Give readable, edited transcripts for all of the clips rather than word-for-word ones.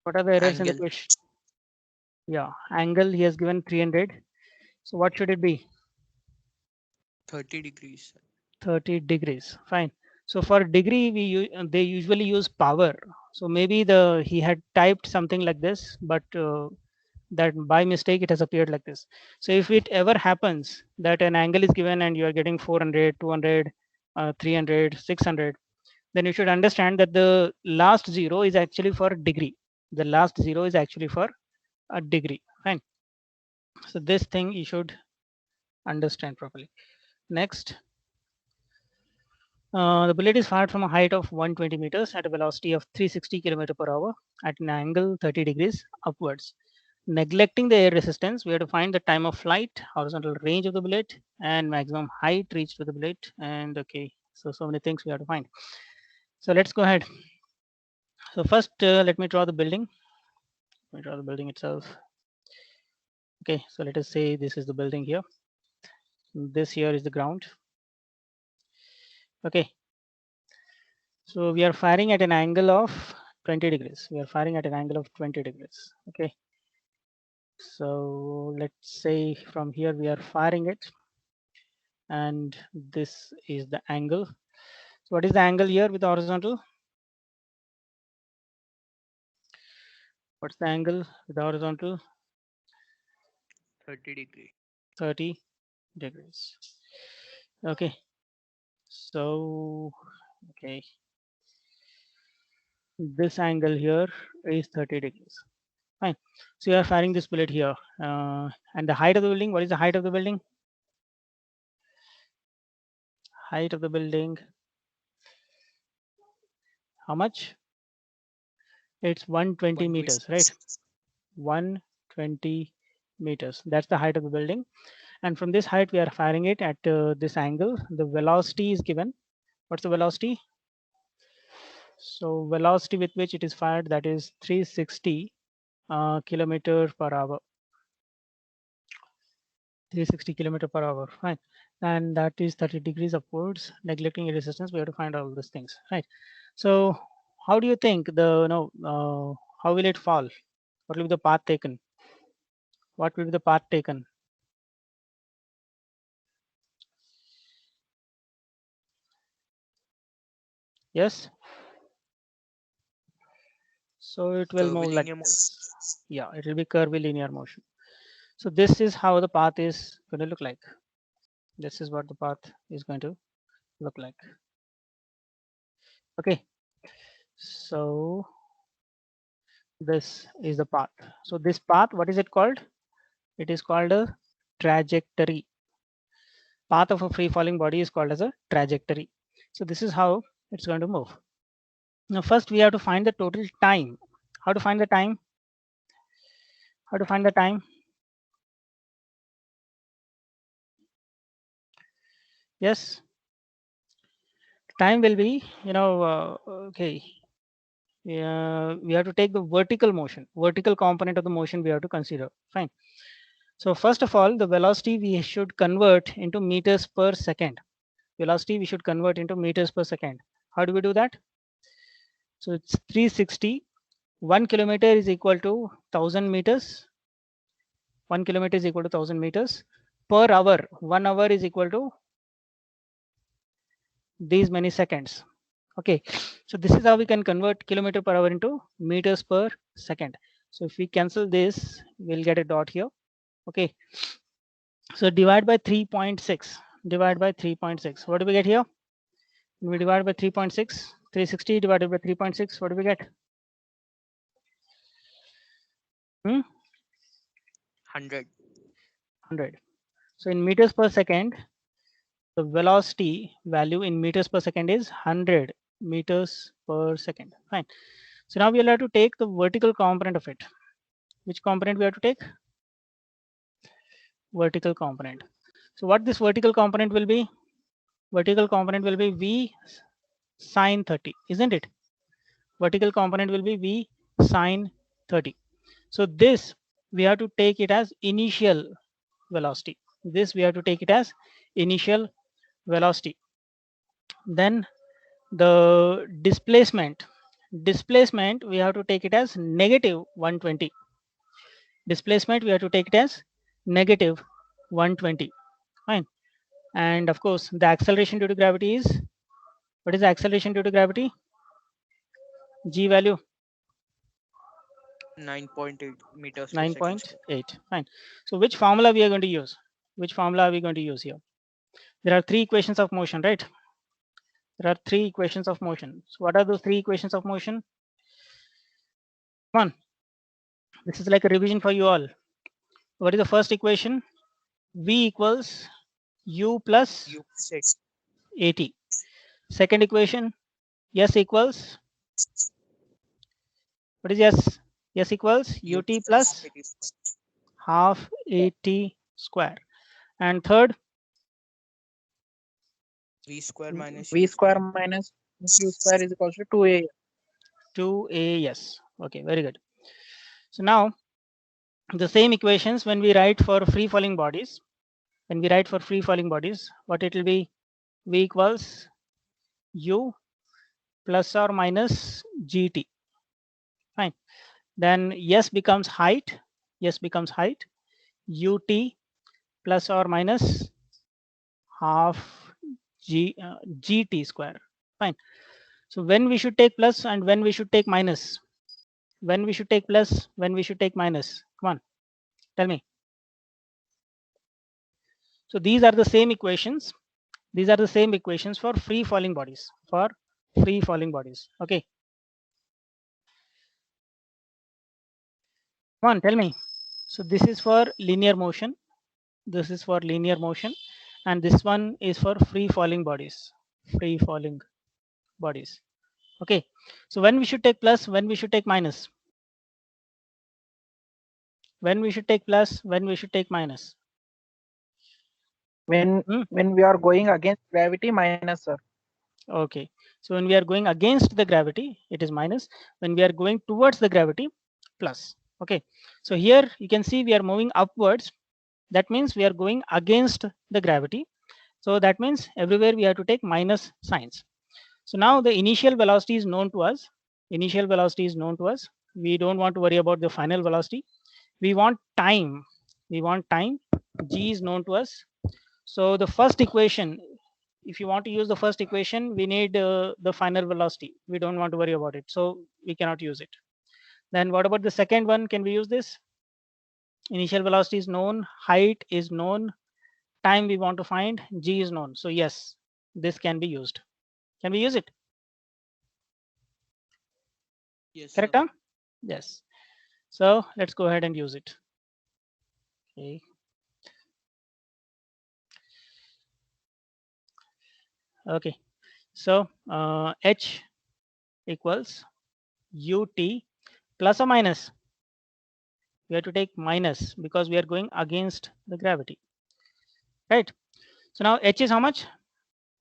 What are the errors in the Angle question? Yeah, angle he has given 300. So what should it be? 30 degrees. 30 degrees. Fine. So for degree, they usually use power. So maybe he had typed something like this, but that by mistake it has appeared like this. So if it ever happens that an angle is given and you are getting 400, 200, 300, 600, then you should understand that the last zero is actually for degree. The last zero is actually for a degree. Fine. So this thing you should understand properly. Next, the bullet is fired from a height of 120 meters at a velocity of 360 km per hour at an angle 30 degrees upwards. Neglecting the air resistance, we have to find the time of flight, horizontal range of the bullet, and maximum height reached with the bullet. And okay, so many things we have to find. So let's go ahead. So first, let me draw the building. Let me draw the building itself. Okay, so let us say this is the building here. This here is the ground. Okay, so we are firing at an angle of 20 degrees. We are firing at an angle of 20 degrees. Okay, so let's say from here we are firing it, and this is the angle. So what is the angle here with the horizontal? What's the angle with the horizontal? 30 degree. 30 degrees. Okay, so okay, this angle here is 30 degrees. Fine. So you are firing this bullet here, and the height of the building. What is the height of the building? Height of the building. How much? It's 120 meters, right? 120. 120 meters. That's the height of the building. And from this height, we are firing it at this angle. The velocity is given. What's the velocity? So velocity with which it is fired, that is 360 kilometer per hour. 360 kilometer per hour. Fine. And that is 30 degrees upwards. Neglecting resistance, we have to find all these things. Right. So how do you think how will it fall? What will be the path taken? What will be the path taken? Yes. So it will move like Curvilinear motion. this. Yeah, it will be curvilinear motion. So this is how the path is going to look like. This is what the path is going to look like. Okay. So this is the path. So this path, what is it called? It is called a trajectory. Path of a free falling body is called as a trajectory. So this is how it's going to move. Now first we have to find the total time. How to find the time? How to find the time? Yes. Time will be, okay. We have to take the vertical component of the motion we have to consider. Fine. So first of all, the velocity we should convert into meters per second. Velocity we should convert into meters per second. How do we do that? So it's 360. 1 kilometer is equal to 1000 meters. 1 kilometer is equal to 1000 meters per hour. 1 hour is equal to these many seconds. Okay, so this is how we can convert kilometer per hour into meters per second. So if we cancel this, we'll get a dot here. Okay, so divide by 3.6. Divide by 3.6. What do we get here? We divide by 3.6. 360 divided by 3.6. What do we get? 100. 100. So in meters per second, the velocity value in meters per second is 100 meters per second. Fine. So now we will have to take the vertical component of it. Which component we have to take? Vertical component. So what this vertical component will be? Vertical component will be V sine 30, isn't it? Vertical component will be V sine 30. So this we have to take it as initial velocity. This we have to take it as initial velocity. Then the displacement. displacement we have to take it as negative 120. Displacement we have to take it as negative 120. Fine. And of course, the acceleration due to gravity is, what is the acceleration due to gravity? G value 9.8 meters per second square. 9.8. Fine. So which formula we are going to use? Which formula are we going to use here? There are three equations of motion, right? There are three equations of motion. So what are those three equations of motion? Come on. This is like a revision for you all. What is the first equation? V equals U plus U plus AT. Second equation, S equals, what is S? S equals U UT plus AT square. half AT square. And third, V square minus V U square square. minus Q square is equals to 2A. 2AS. Okay, very good. So now the same equations when we write for free falling bodies, when we write for free falling bodies, what it will be? V equals U plus or minus GT. Fine. Then S becomes height. S becomes height. UT plus or minus half GT square. Fine. So when we should take plus and when we should take minus? When we should take plus, when we should take minus? Come on, tell me. So these are the same equations. These are the same equations for free falling bodies. For free falling bodies. Okay. Come on, tell me. So this is for linear motion. This is for linear motion. And this one is for free falling bodies. Free falling bodies. Okay. So when we should take plus, when we should take minus? When we should take plus, when we should take minus? When we are going against gravity, minus, sir. Okay. So when we are going against the gravity, it is minus. When we are going towards the gravity, plus. Okay. So here you can see we are moving upwards. That means we are going against the gravity. So that means everywhere we have to take minus signs. So now the initial velocity is known to us. Initial velocity is known to us. We don't want to worry about the final velocity. We want time. We want time. G is known to us. So the first equation, if you want to use the first equation, we need the final velocity. We don't want to worry about it. So we cannot use it. Then what about the second one? Can we use this? Initial velocity is known. Height is known. Time we want to find. G is known. So yes, this can be used. Can we use it? Yes, Correct, sir. huh? Yes. So let's go ahead and use it. Okay. Okay. So H equals UT plus or minus. We have to take minus because we are going against the gravity. Right. So now H is how much?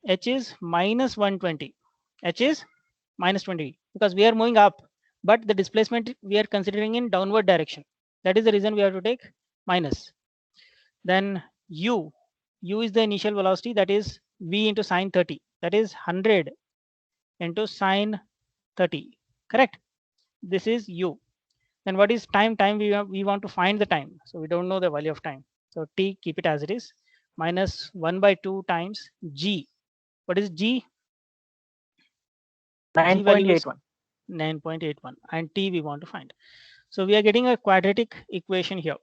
H is minus 120. H is minus 20 because we are moving up, but the displacement we are considering in downward direction. That is the reason we have to take minus. Then U is the initial velocity, that is V into sine 30. That is 100 into sine 30. Correct? This is U. Then what is time? Time we want to find the time. So we don't know the value of time. So T, keep it as it is, minus 1/2 times G. What is G? G value is 9.81. 9.81 and T we want to find. So we are getting a quadratic equation here.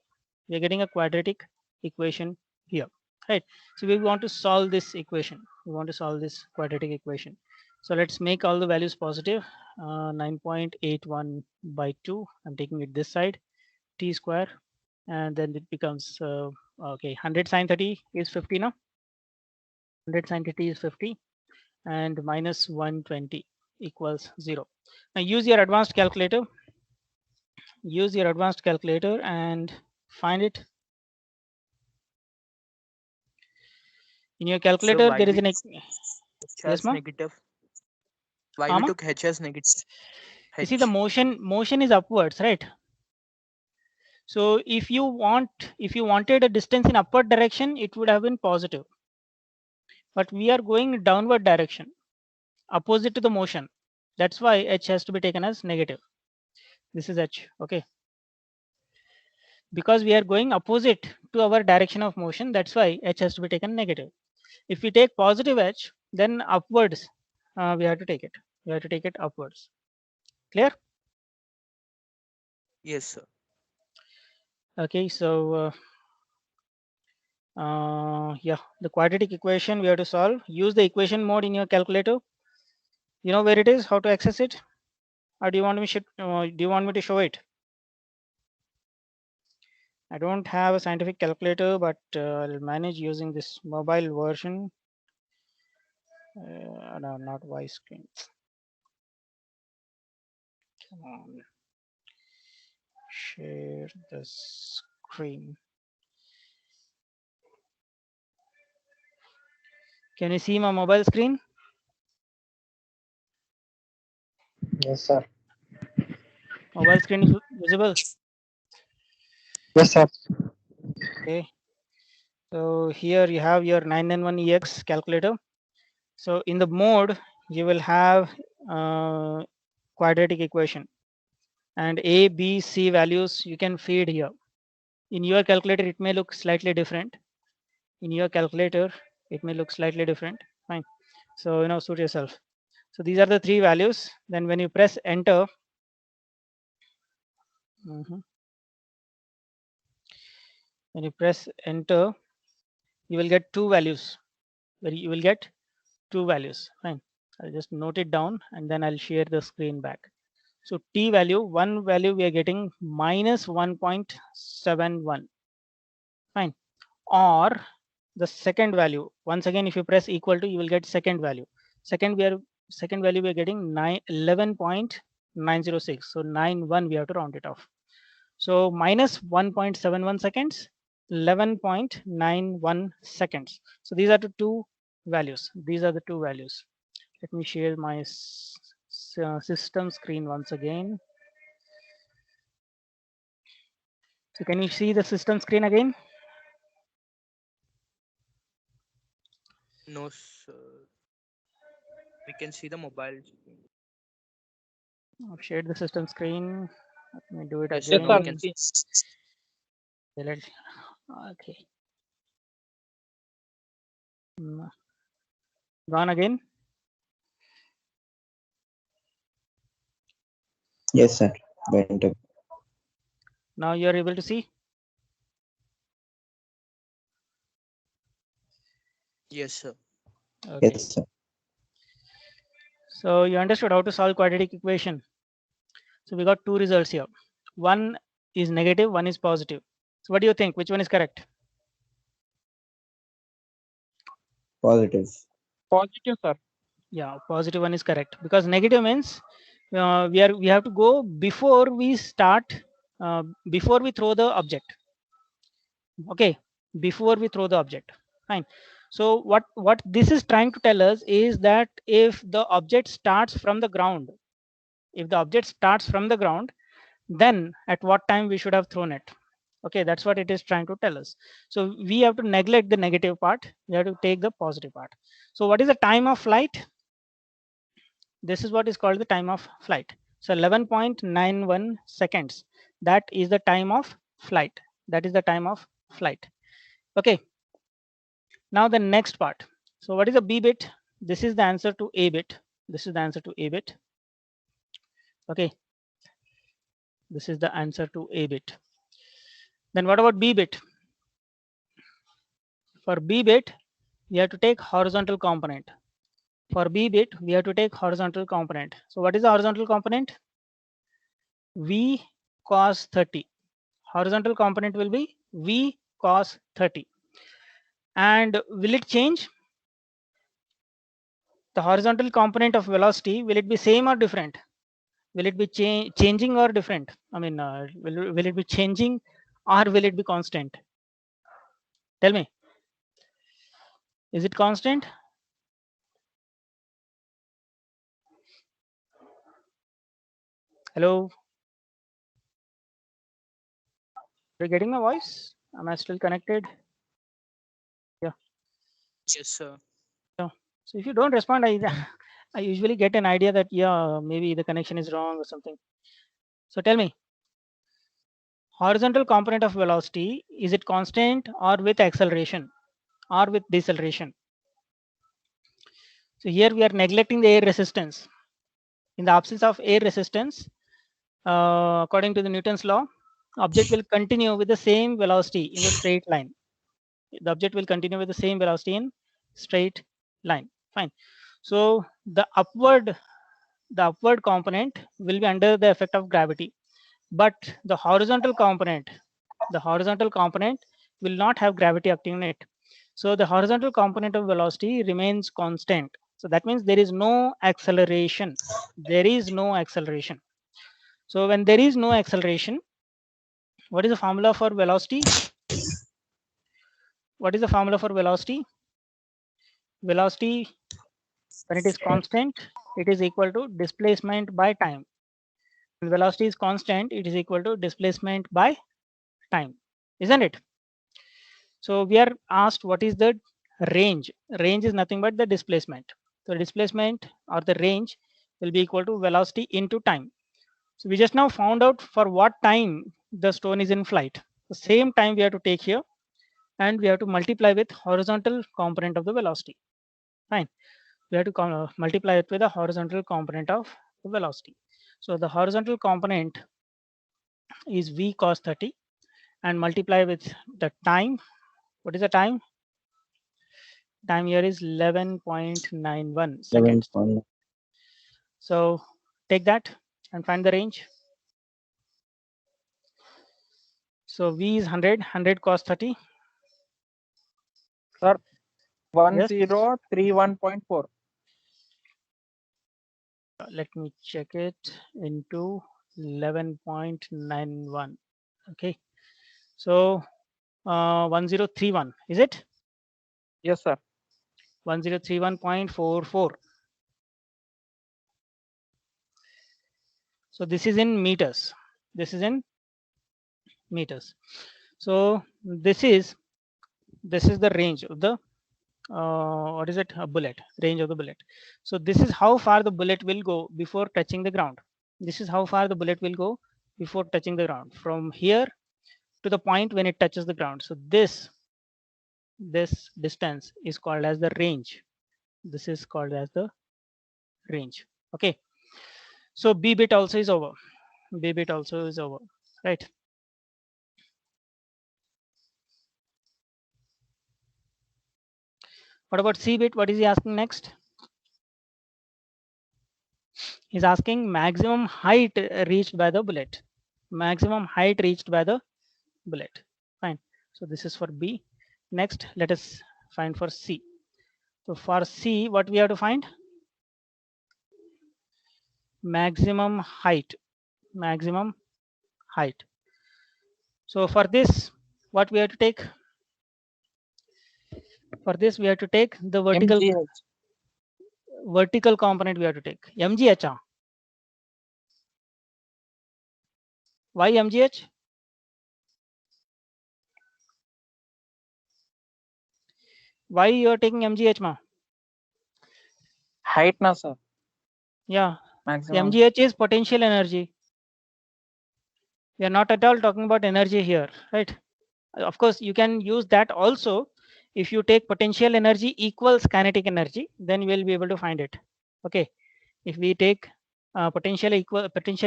We are getting a quadratic equation here, right? So we want to solve this equation. We want to solve this quadratic equation. So let's make all the values positive. 9.81 by 2. I'm taking it this side. T square, and then it becomes okay. 100 sine 30 is 50 now. 100 sine 30 is 50, and minus 120 equals 0. Now use your advanced calculator. Use your advanced calculator and find it. In your calculator, why there is we an took H yes, as ma'am. negative? Why we Mama? took H as negative? You see the motion is upwards, right? So if you wanted a distance in upward direction, it would have been positive. But we are going downward direction, opposite to the motion. That's why h has to be taken as negative. This is h. Okay, because we are going opposite to our direction of motion, that's why h has to be taken negative. If we take positive h, then upwards we have to take it. We have to take it upwards. Clear? Yes, sir. Okay, so yeah, the quadratic equation we have to solve. Use the equation mode in your calculator. You know where it is, how to access it, or do you want me to show it? I don't have a scientific calculator, but I'll manage using this mobile version. No, not voice screen. Come on, share the screen. Can you see my mobile screen? Yes, sir. Mobile screen is visible. Yes, sir. Okay. So here you have your 991EX calculator. So in the mode, you will have quadratic equation, and A, B, C values you can feed here. In your calculator, it may look slightly different. In your calculator, it may look slightly different. Fine. So, suit yourself. So these are the three values. Then when you press enter, when you press enter, you will get two values. You will get two values. Fine. I'll just note it down and then I'll share the screen back. So t value, one value we are getting minus 1.71. Fine. Or the second value, once again, if you press equal to, you will get second value. Second value we are getting 11.906. So 91 we have to round it off. So minus 1.71 seconds, 11.91 seconds. So these are the two values. These are the two values. Let me share my system screen once again. So can you see the system screen again? No, sir. We can see the mobile screen. I've shared the system screen. Let me do it Yes, Yes, sir. We again. can see. Okay. Gone again. Yes, sir. Went up. Now you are able to see. Yes, sir. Okay. Yes, sir. So you understood how to solve quadratic equation. So we got two results here. One is negative, one is positive. So what do you think? Which one is correct? Positive. Positive, sir. Yeah, positive one is correct, because negative means we have to go before we start, before we throw the object. Okay, before we throw the object. Fine. So what this is trying to tell us is that if the object starts from the ground, then at what time we should have thrown it. Okay, that's what it is trying to tell us. So we have to neglect the negative part, we have to take the positive part. So what is the time of flight? This is what is called the time of flight. So 11.91 seconds, that is the time of flight. Okay, now the next part. So what is a b bit? This is the answer to a bit. Okay, this is the answer to a bit. Then what about b bit? For b bit, we have to take horizontal component. So what is the horizontal component? V cos 30. Horizontal component will be V cos 30. And will it change? The horizontal component of velocity, will it be same or different? Will it be changing or different? I mean, will it be changing or will it be constant? Tell me. Is it constant? Hello? Are you getting my voice? Am I still connected? Yeah. Yes, sir. So if you don't respond, I usually get an idea that, yeah, maybe the connection is wrong or something. So tell me, horizontal component of velocity, is it constant or with acceleration or with deceleration? So here we are neglecting the air resistance. In the absence of air resistance, according to the Newton's law, object will continue with the same velocity in the straight line. The object will continue with the same velocity in straight line. Fine. So the upward component will be under the effect of gravity, but the horizontal component will not have gravity acting on it. So the horizontal component of velocity remains constant. So that means there is no acceleration. So when there is no acceleration, what is the formula for velocity? Velocity, when it is constant, it is equal to displacement by time. When velocity is constant, it is equal to displacement by time, isn't it? So we are asked what is the range. Range is nothing but the displacement. So displacement or the range will be equal to velocity into time. So we just now found out for what time the stone is in flight. The same time we have to take here, and we have to multiply with horizontal component of the velocity. Fine. We have to multiply it with the horizontal component of the velocity. So the horizontal component is v cos 30 and multiply with the time. What is the time? Time here is 11.91 seconds. 11. So take that and find the range. So v is 100 cos 30. Sir, Yes. 1031.4. Let me check it into 11.91. Okay. So 1031, is it? Yes, sir. 1031.44. So this is in meters. So this is the range of the what is it? A bullet. Range of the bullet. So this is how far the bullet will go before touching the ground. From here to the point when it touches the ground. So this distance is called as the range. Okay. So B bit also is over. Right. What about C bit? What is he asking next? He's asking maximum height reached by the bullet. Fine. So this is for B. Next, let us find for C. So for C, what we have to find? Maximum height. So for this, what we have to take? For this, we have to take the vertical component. We have to take MGH. Why MGH? Why you are taking MGH, ma? Height na, sir. Yeah. Maximum. MGH is potential energy. We are not at all talking about energy here, right? Of course, you can use that also. If you take potential energy equals kinetic energy, then you will be able to find it. Okay. If we take potential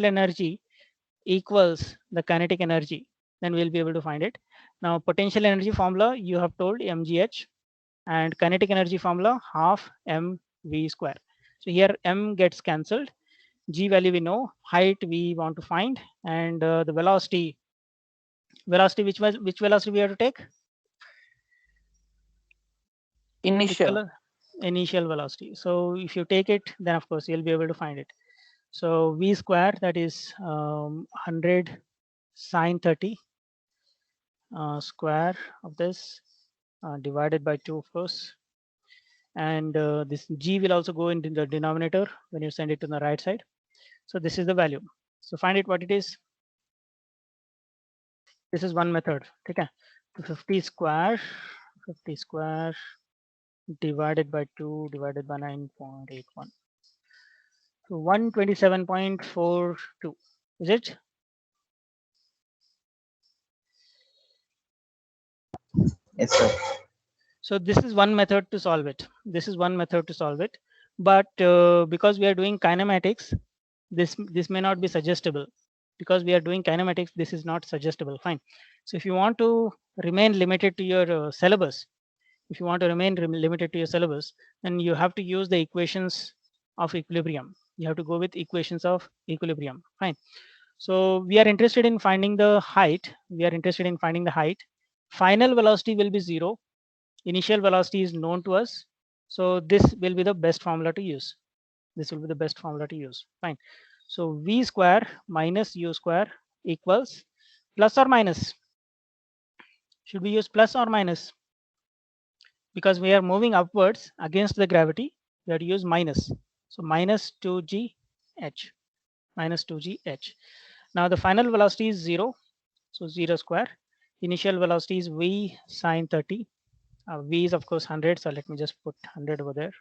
energy equals the kinetic energy, then we'll be able to find it. Now, potential energy formula you have told mgh, and kinetic energy formula half mv square. So here m gets cancelled. G value we know, height we want to find, and the velocity. Which velocity we have to take? Initial. Initial velocity. So if you take it, then of course you'll be able to find it. So v square, that is 100 sine 30 square of this divided by 2, of course. And this g will also go into the denominator when you send it to the right side. So this is the value. So find it what it is. This is one method. Okay. 50 square divided by 2 divided by 9.81. So 127.42, is it? Yes, sir. So this is one method to solve it. This is one method to solve it. But because we are doing kinematics, this may not be suggestible. Because we are doing kinematics, this is not suggestible. Fine. So if you want to remain limited to your syllabus, if you want to remain limited to your syllabus, then you have to use the equations of equilibrium. You have to go with equations of equilibrium. Fine. So we are interested in finding the height. We are interested in finding the height. Final velocity will be 0. Initial velocity is known to us. So this will be the best formula to use. This will be the best formula to use. Fine. So v square minus u square equals plus or minus. Should we use plus or minus? Because we are moving upwards against the gravity, we have to use minus. So minus 2gh, minus 2gh. Now the final velocity is 0. So 0 square. Initial velocity is v sine 30. V is of course 100. So let me just put 100 over there.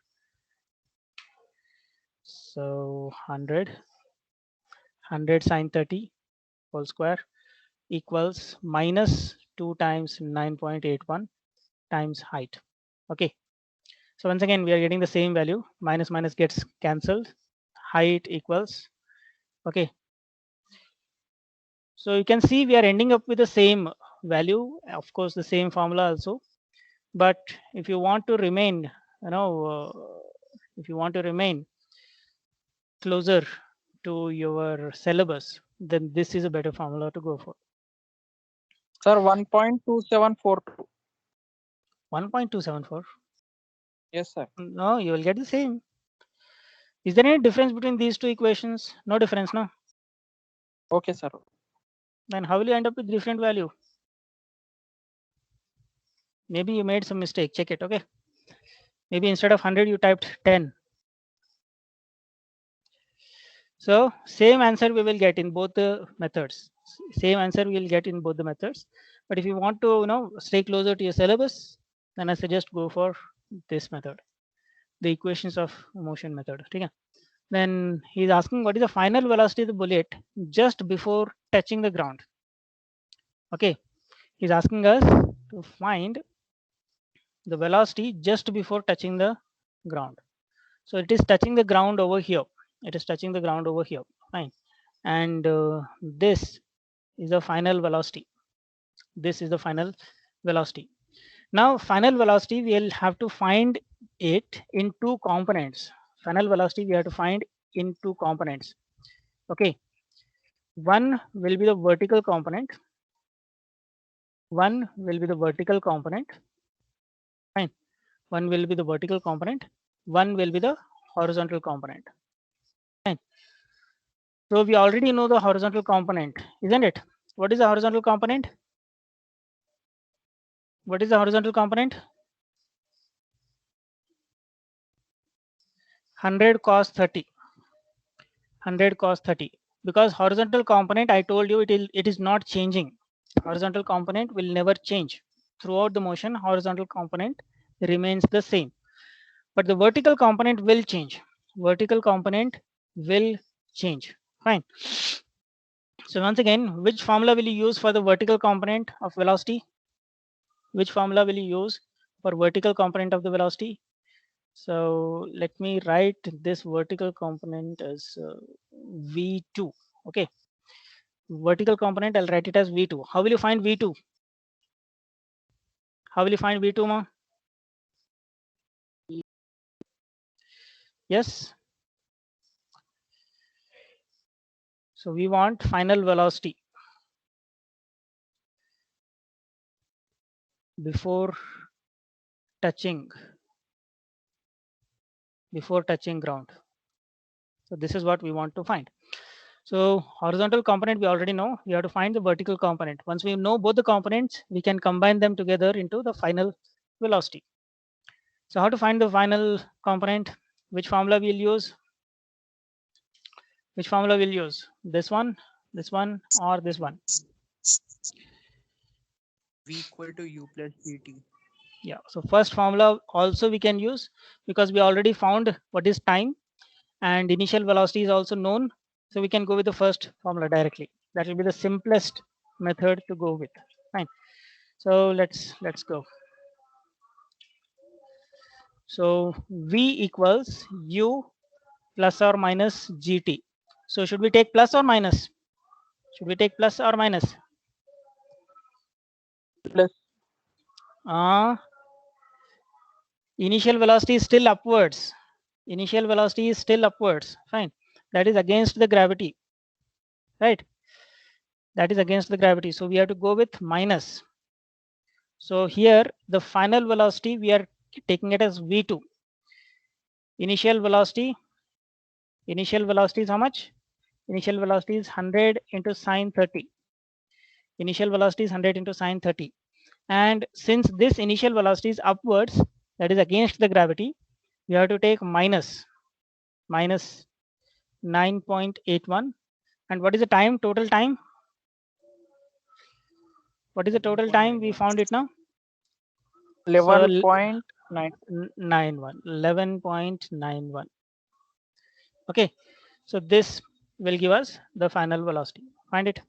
So 100 sine 30 whole square equals minus 2 times 9.81 times height. Okay. So once again, we are getting the same value. Minus minus gets cancelled. Height equals. Okay. So you can see we are ending up with the same value. Of course, the same formula also. But if you want to remain, if you want to remain closer to your syllabus, then this is a better formula to go for. Sir, 1.2742. 1.274. Yes, sir. No, you will get the same. Is there any difference between these two equations? No difference, no? Okay, sir. Then how will you end up with different value? Maybe you made some mistake. Check it. Okay. Maybe instead of 100, you typed 10. So same answer we will get in both the methods. Same answer we will get in both the methods. But if you want to, stay closer to your syllabus, then I suggest go for this method, the equations of motion method. Okay. Then he's asking what is the final velocity of the bullet just before touching the ground. Okay. He's asking us to find the velocity just before touching the ground. So it is touching the ground over here. It is touching the ground over here. Fine. And this is the final velocity. This is the final velocity. Now, final velocity, we'll have to find it in two components. Final velocity, we have to find in two components. Okay. One will be the vertical component. One will be the vertical component. Fine. One will be the vertical component. One will be the horizontal component. Fine. So we already know the horizontal component, isn't it? What is the horizontal component? What is the horizontal component? 100 cos 30. 100 cos 30. Because horizontal component, I told you it is not changing. Horizontal component will never change. Throughout the motion, horizontal component remains the same. But the vertical component will change. Vertical component will change. Fine. So once again, which formula will you use for the vertical component of velocity? Which formula will you use for vertical component of the velocity? So let me write this vertical component as V2. Okay. Vertical component, I'll write it as V2. How will you find V2? How will you find V2, ma? Yes. So we want final velocity before touching ground. So this is what we want to find. So horizontal component, we already know. We have to find the vertical component. Once we know both the components, we can combine them together into the final velocity. So how to find the final component? Which formula we'll use? Which formula we'll use? This one, or this one? V equal to U plus GT. Yeah. So first formula also we can use because we already found what is time. and initial velocity is also known. So we can go with the first formula directly. That will be the simplest method to go with. Fine. So let's go. So V equals U plus or minus GT. So should we take plus or minus? Should we take plus or minus? Plus. Initial velocity is still upwards. Initial velocity is still upwards. Fine. That is against the gravity. Right. That is against the gravity. So we have to go with minus. So here the final velocity we are taking it as V2. Initial velocity is how much? Initial velocity is 100 into sine 30. Initial velocity is 100 into sine 30. And since this initial velocity is upwards, that is against the gravity, we have to take minus 9.81. And what is the time, total time? What is the total time? We found it now. 11.9. 11.91. Okay, so this will give us the final velocity. Find it.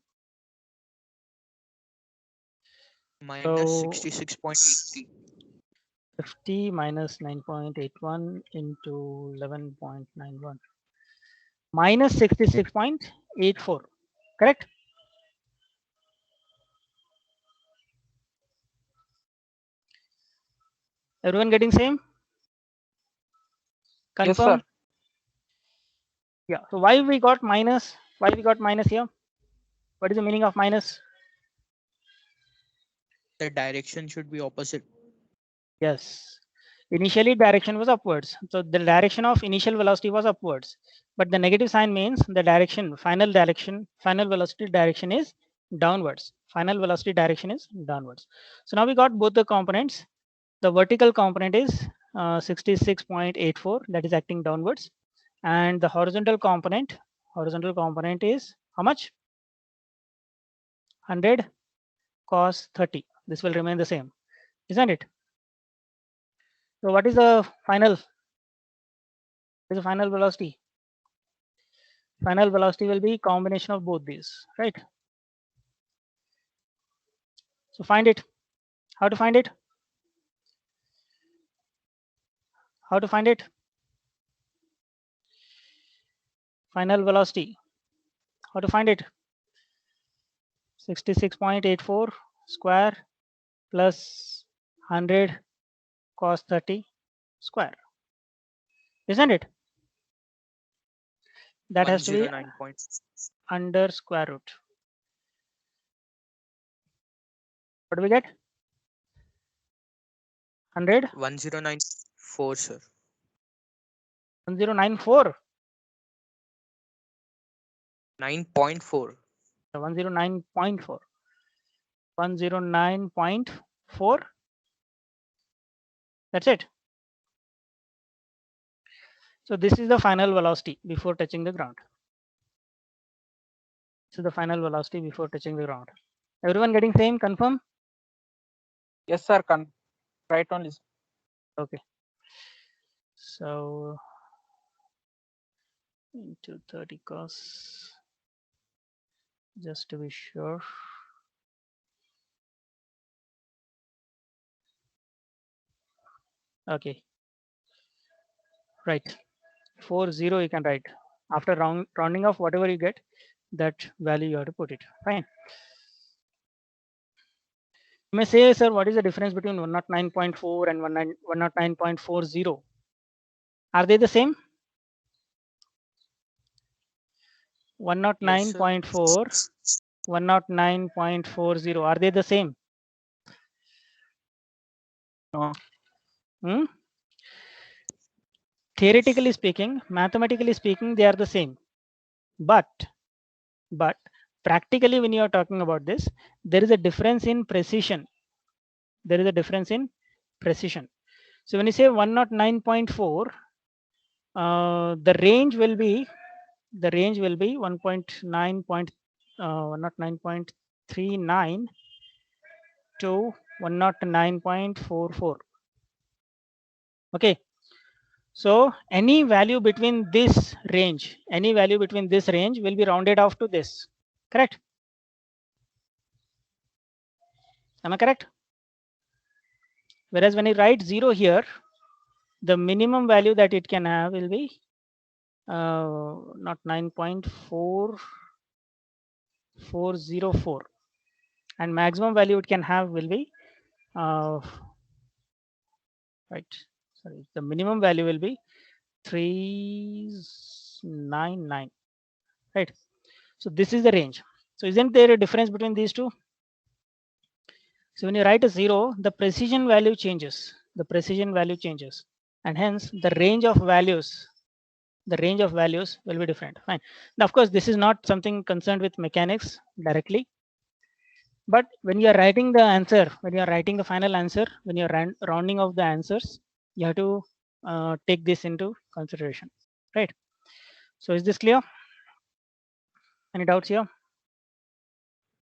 Minus So 66.80. 50 minus 9.81 into 11.91. Minus 66.84. Correct? Everyone getting same? Yes, Confirm? sir. Yeah. So why we got minus? Why we got minus here? What is the meaning of minus? The direction should be opposite. Yes. Initially direction was upwards. So the direction of initial velocity was upwards. But the negative sign means the direction, final velocity direction is downwards. Final velocity direction is downwards. So now we got both the components. The vertical component is 66.84, that is acting downwards. And the horizontal component is how much? 100 cos 30. This will remain the same, isn't it? So what is the final? What is the final velocity? Final velocity will be combination of both these, right? So find it. How to find it? How to find it? Final velocity. How to find it? 66.84 square plus 100 cos 30 square. Isn't it? That has to be 109 points. under square root. What do we get? 100? 1094, sir. 1094. 9.4. 109.4. 109.4. That's it. So this is the final velocity before touching the ground. This is the final velocity before touching the ground. Everyone getting same? Confirm? Yes, sir. Right only. Sir. Okay. So into 30 cos, just to be sure. Okay. Right. 40 you can write. After rounding off whatever you get, that value you have to put it. Fine. You may say, sir, what is the difference between 109.4 and 109.40? Are they the same? 109.4, 109.40. Are they the same? No. Theoretically speaking, mathematically speaking, they are the same. But practically, when you are talking about this, there is a difference in precision. There is a difference in precision. So when you say 109.4, the range will be 109.39 to 109.44. Okay. So any value between this range, will be rounded off to this. Correct? Am I correct? Whereas when you write 0 here, the minimum value that it can have will be not 9.4404, and maximum value it can have will be right. Sorry, the minimum value will be 399. Right. So this is the range. So isn't there a difference between these two? So when you write a 0, the precision value changes. And hence the range of values will be different. Fine. Now, of course, this is not something concerned with mechanics directly. But when you are writing the answer, when you are writing the final answer, when you are rounding off the answers, you have to take this into consideration. Right. So is this clear? Any doubts here?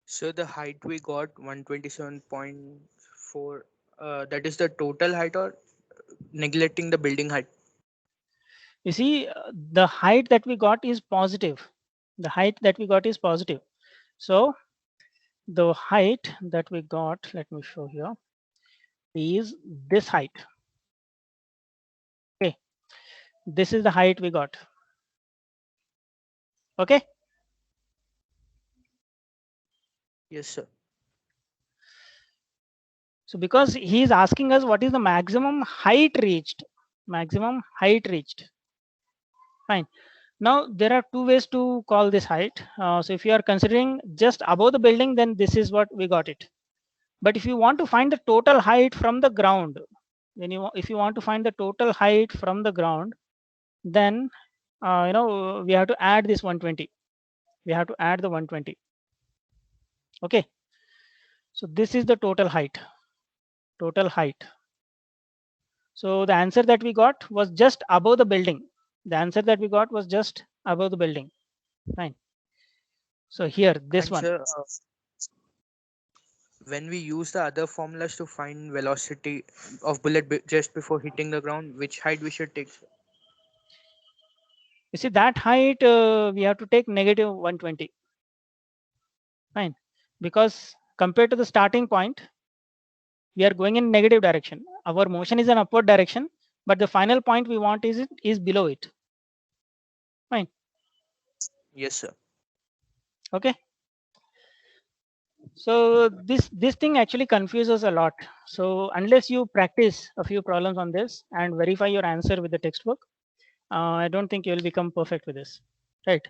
So the height we got 127.4. That is the total height, or neglecting the building height? You see, the height that we got is positive. So the height that we got, let me show here, is this height. Okay, this is the height we got. Okay. Yes, sir. So because he is asking us what is the maximum height reached. Fine. Now there are two ways to call this height. So if you are considering just above the building, then this is what we got it. But if you want to find the total height from the ground, if you want to find the total height from the ground, then we have to add this 120. We have to add the 120. Okay. So this is the total height. So the answer that we got was just above the building. Fine. So here, this And one. sir, when we use the other formulas to find velocity of bullet just before hitting the ground, which height we should take, sir? You see that height, we have to take negative 120. Fine. Because compared to the starting point, we are going in negative direction. Our motion is an upward direction, but the final point we want is below it. Fine. Yes, sir. Okay. So this thing actually confuses a lot. So unless you practice a few problems on this and verify your answer with the textbook, I don't think you will become perfect with this, right?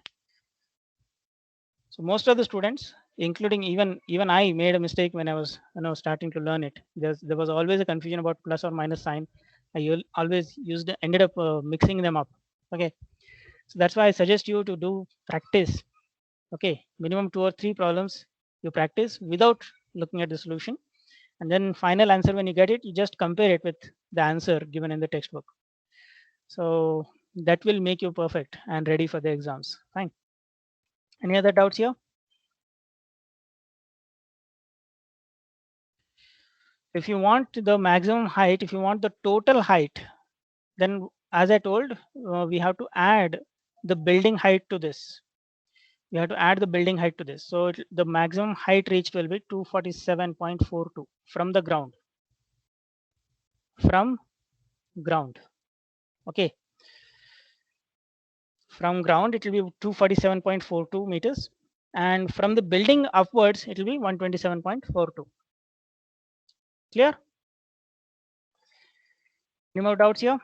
So most of the students, including even I, made a mistake when I was starting to learn it. There was always a confusion about plus or minus sign. I always ended up mixing them up. Okay, so that's why I suggest you to do practice. Okay, minimum 2 or 3 problems you practice without looking at the solution, and then final answer, when you get it, you just compare it with the answer given in the textbook. So that will make you perfect and ready for the exams. Fine. Any other doubts here? If you want the maximum height, if you want the total height, then as I told, we have to add the building height to this. So the maximum height reached will be 247.42 from the ground. Okay. From ground, it will be 247.42 meters. And from the building upwards, it will be 127.42. Clear? Any more doubts here?